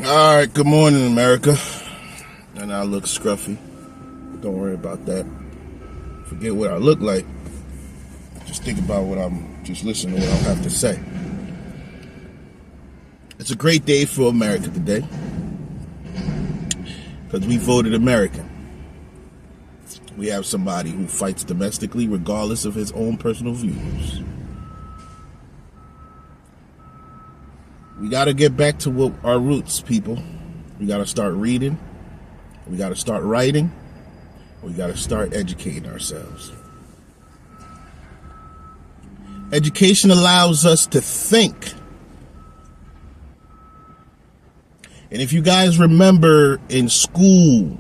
All right, good morning, America. And I look scruffy. Don't worry about that. Forget what I look like. Just think about what just listen to what I have to say. It's a great day for America today because we voted American. We have somebody who fights domestically regardless of his own personal views. We got to get back to our roots, people. We got to start reading. We got to start writing. We got to start educating ourselves. Education allows us to think. And if you guys remember in school,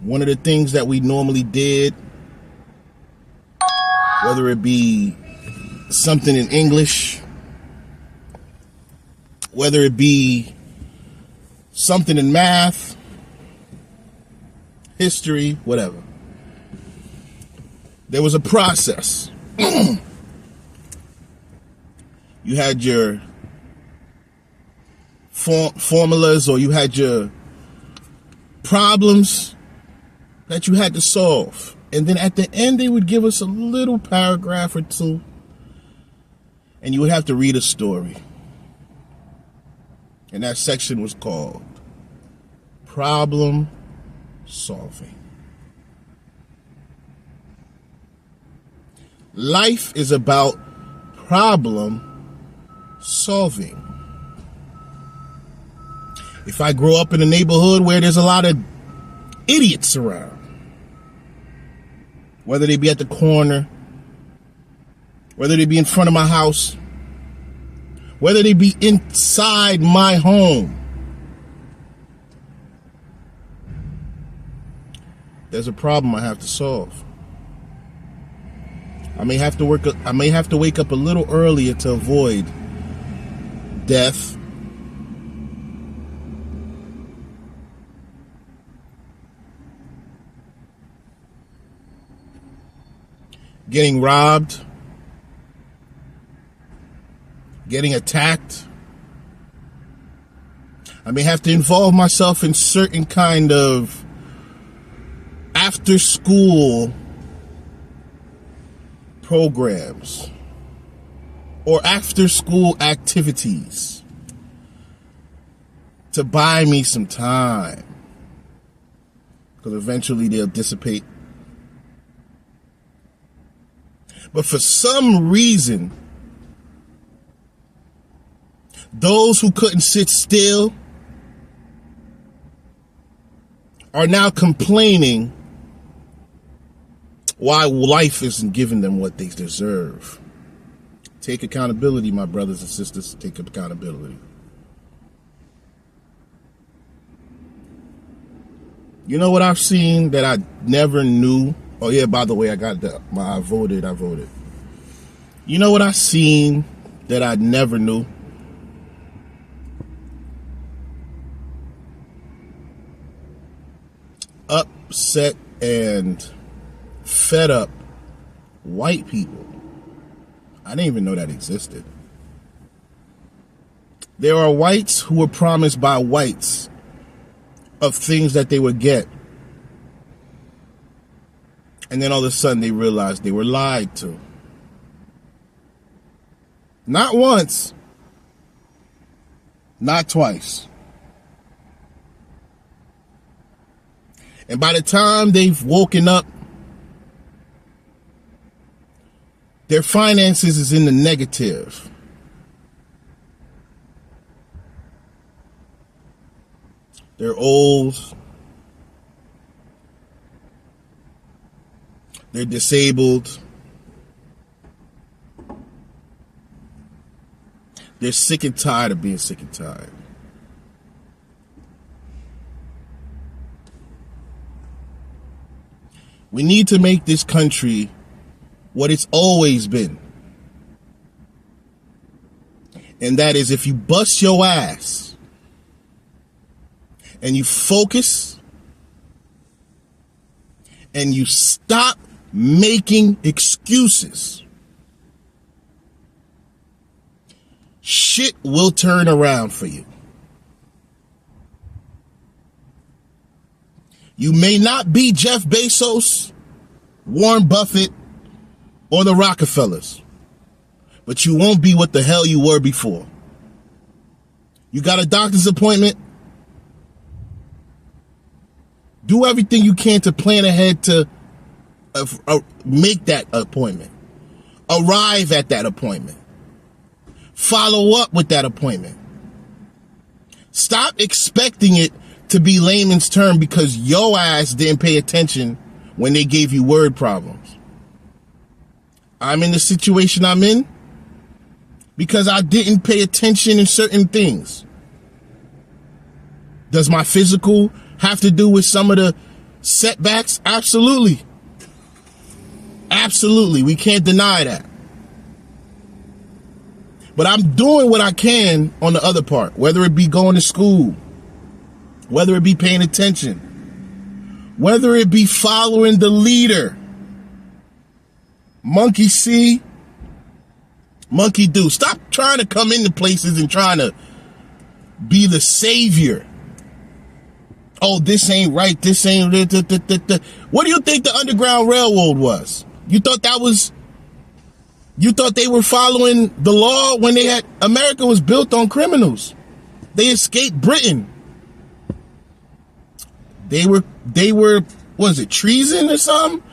one of the things that we normally did, whether it be something in English, whether it be something in math, history, whatever, there was a process. You had your formulas, or you had your problems that you had to solve. And then at the end, they would give us a little paragraph or two, and you would have to read a story. And that section was called Problem Solving. Life is about problem solving. If I grow up in a neighborhood where there's a lot of idiots around, whether they be at the corner, whether they be in front of my house, whether they be inside my home, there's a problem I have to solve. I may have to wake up a little earlier to avoid death, getting robbed, getting attacked. I may have to involve myself in certain kind of after school programs or after school activities to buy me some time, because eventually they'll dissipate. But for some reason, those who couldn't sit still are now complaining why life isn't giving them what they deserve. Take accountability, my brothers and sisters. Take accountability. You know what I've seen that I never knew? Oh yeah, by the way, I voted. You know what I've seen that I never knew? Upset and fed up white people. I didn't even know that existed. There are whites who were promised by whites of things that they would get. And then all of a sudden they realized they were lied to. Not once, not twice. And by the time they've woken up, their finances is in the negative. They're old. They're disabled. They're sick and tired of being sick and tired. We need to make this country what it's always been. And that is, if you bust your ass and you focus and you stop making excuses, shit will turn around for you. You may not be Jeff Bezos, Warren Buffett, or the Rockefellers, but you won't be what the hell you were before. You got a doctor's appointment? Do everything you can to plan ahead to make that appointment. Arrive at that appointment. Follow up with that appointment. Stop expecting it to be layman's term because your ass didn't pay attention when they gave you word problems. I'm in the situation I'm in because I didn't pay attention in certain things. Does my physical have to do with some of the setbacks? Absolutely. Absolutely. We can't deny that. But I'm doing what I can on the other part, whether it be going to school, whether it be paying attention, whether it be following the leader. Monkey see, monkey do. Stop trying to come into places and trying to be the savior. Oh, this ain't right. This ain't. What do you think the Underground Railroad was? You thought they were following the law when America was built on criminals. They escaped Britain. They were, was it treason or something?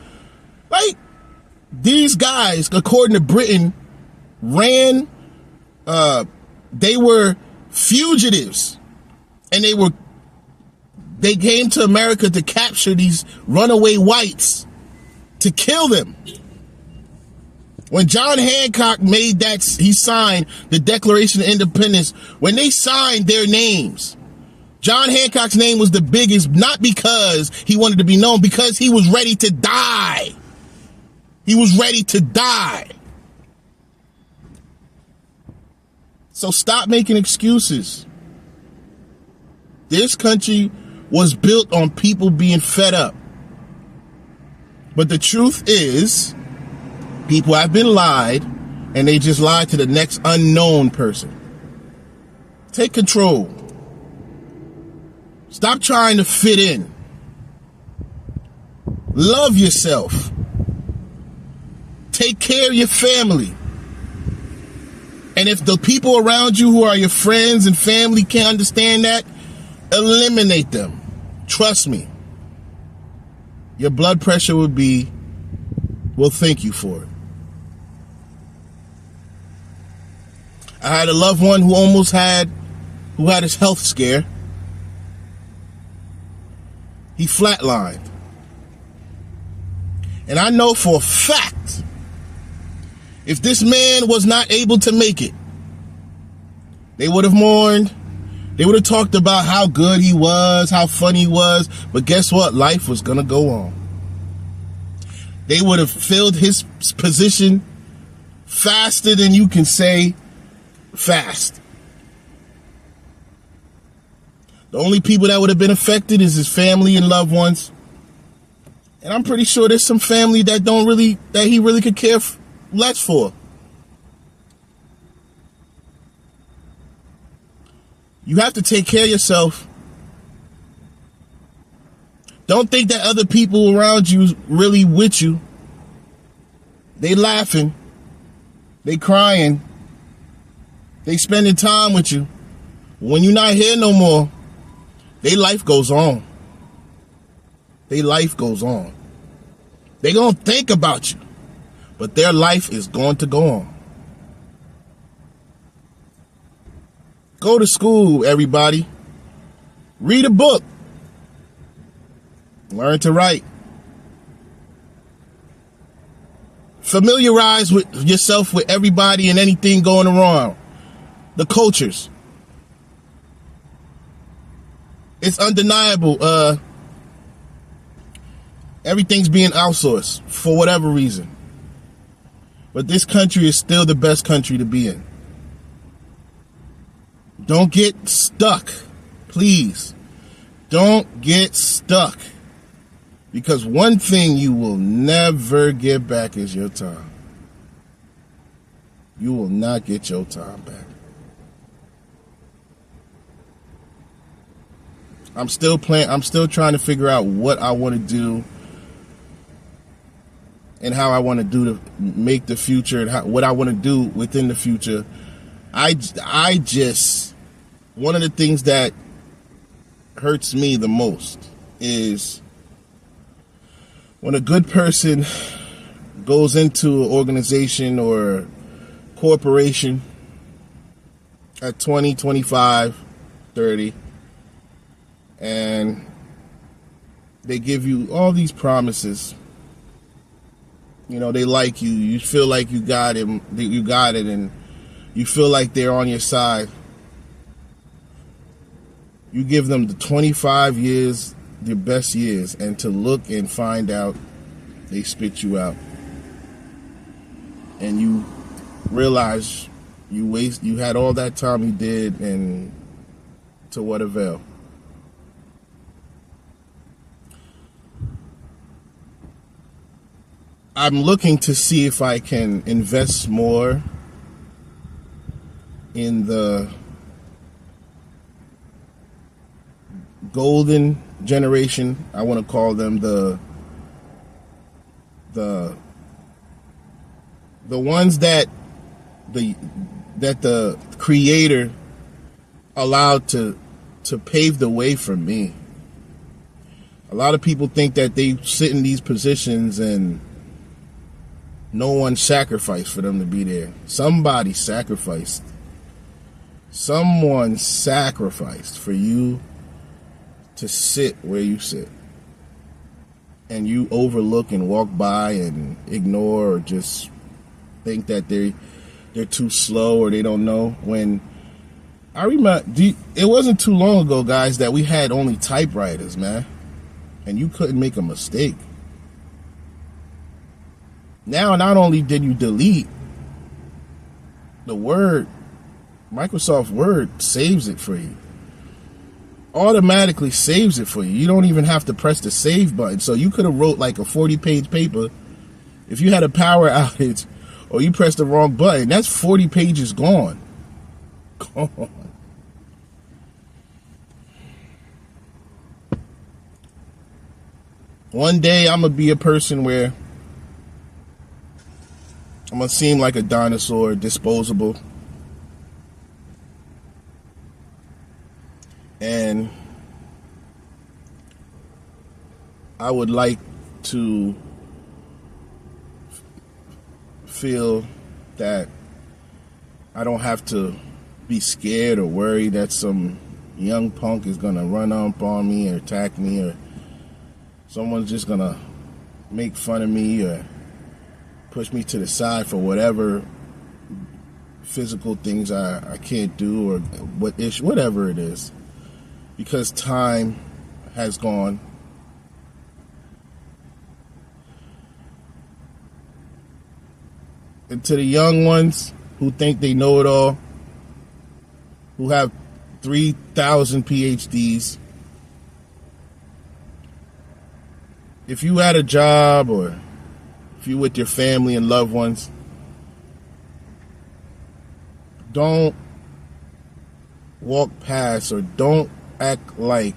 Like, these guys, according to Britain, they were fugitives. And they came to America to capture these runaway whites, to kill them. When John Hancock he signed the Declaration of Independence, when they signed their names, John Hancock's name was the biggest, not because he wanted to be known, because he was ready to die. He was ready to die. So stop making excuses. This country was built on people being fed up. But the truth is, people have been lied, and they just lied to the next unknown person. Take control. Stop trying to fit in. Love yourself. Take care of your family. And if the people around you who are your friends and family can't understand that, eliminate them. Trust me. Your blood pressure will thank you for it. I had a loved one who had his health scare. He flatlined. And I know for a fact, if this man was not able to make it, they would have mourned. They would have talked about how good he was, how funny he was. But guess what? Life was going to go on. They would have filled his position faster than you can say fast. The only people that would have been affected is his family and loved ones. And I'm pretty sure there's some family that he really could care less for. You have to take care of yourself. Don't think that other people around you is really with you. They laughing. They crying. They spending time with you. When you're not here no more, their life goes on. Their life goes on. They gonna think about you, but their life is going to go on. Go to school, everybody. Read a book. Learn to write. Familiarize yourself with everybody and anything going around. The cultures. It's undeniable. Everything's being outsourced for whatever reason. But this country is still the best country to be in. Don't get stuck. Please. Don't get stuck. Because one thing you will never get back is your time. You will not get your time back. I'm still trying to figure out what I want to do and how I want to do to make the future and what I want to do within the future. I just, one of the things that hurts me the most is when a good person goes into an organization or corporation at 20, 25, 30, and they give you all these promises. You know, they like you. You feel like you got it, and you feel like they're on your side. You give them the 25 years, their best years, and to look and find out they spit you out. And you realize you had all that time you did, and to what avail? I'm looking to see if I can invest more in the golden generation. I want to call them the ones that the Creator allowed to pave the way for me. A lot of people think that they sit in these positions and no one sacrificed for them to be there. Somebody sacrificed. Someone sacrificed for you to sit where you sit. And you overlook and walk by and ignore or just think that they're too slow or they don't know. When I remember, it wasn't too long ago, guys, that we had only typewriters, man. And you couldn't make a mistake. Now, not only did you delete the Word, Microsoft Word saves it for you. Automatically saves it for you. You don't even have to press the save button. So you could have wrote like a 40-page paper. If you had a power outage or you pressed the wrong button, that's 40 pages gone. Gone. One day I'm going to be a person where I'm going to seem like a dinosaur, disposable. And I would like to feel that I don't have to be scared or worried that some young punk is going to run up on me or attack me, or someone's just going to make fun of me or push me to the side for whatever physical things I can't do, or whatever it is, because time has gone. And to the young ones who think they know it all, who have 3,000 PhDs, if you had a job or if you with your family and loved ones, don't walk past or don't act like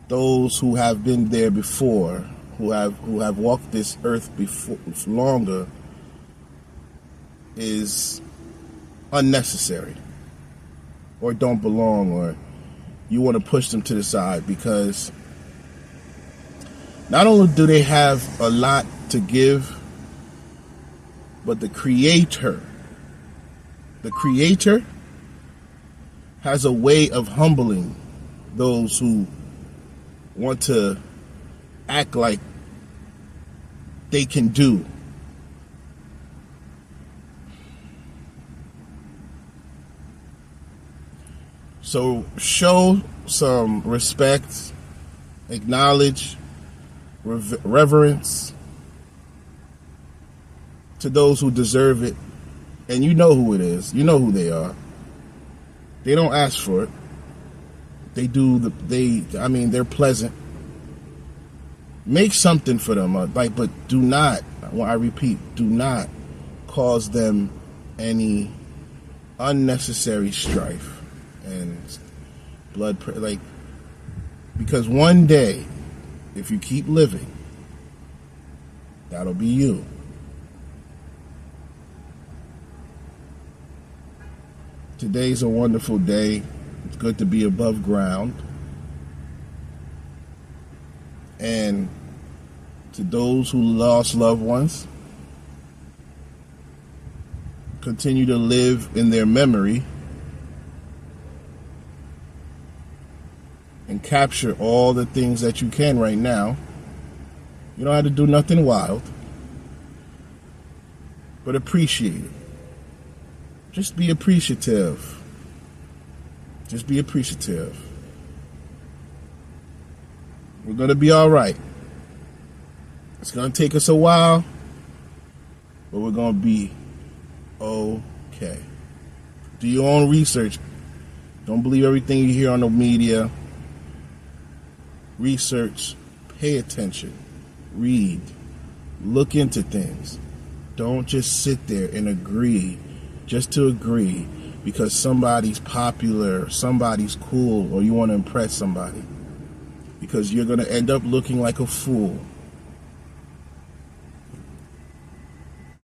those who have been there before, who have walked this earth before longer, is unnecessary or don't belong, or you want to push them to the side, because not only do they have a lot to give, but the Creator has a way of humbling those who want to act like they can do. So show some respect, acknowledge, reverence to those who deserve it. And you know who it is. You know who they are. They don't ask for it. They do. They're pleasant. Make something for them. But do not, I repeat, do not cause them any unnecessary strife and blood. Because one day, if you keep living, that'll be you. Today's a wonderful day. It's good to be above ground. And to those who lost loved ones, continue to live in their memory and capture all the things that you can right now. You don't have to do nothing wild, but appreciate it. Just be appreciative. Just be appreciative. We're going to be all right. It's going to take us a while, but we're going to be okay. Do your own research. Don't believe everything you hear on the media. Research. Pay attention. Read. Look into things. Don't just sit there and agree just to agree because somebody's popular, somebody's cool, or you want to impress somebody. Because you're going to end up looking like a fool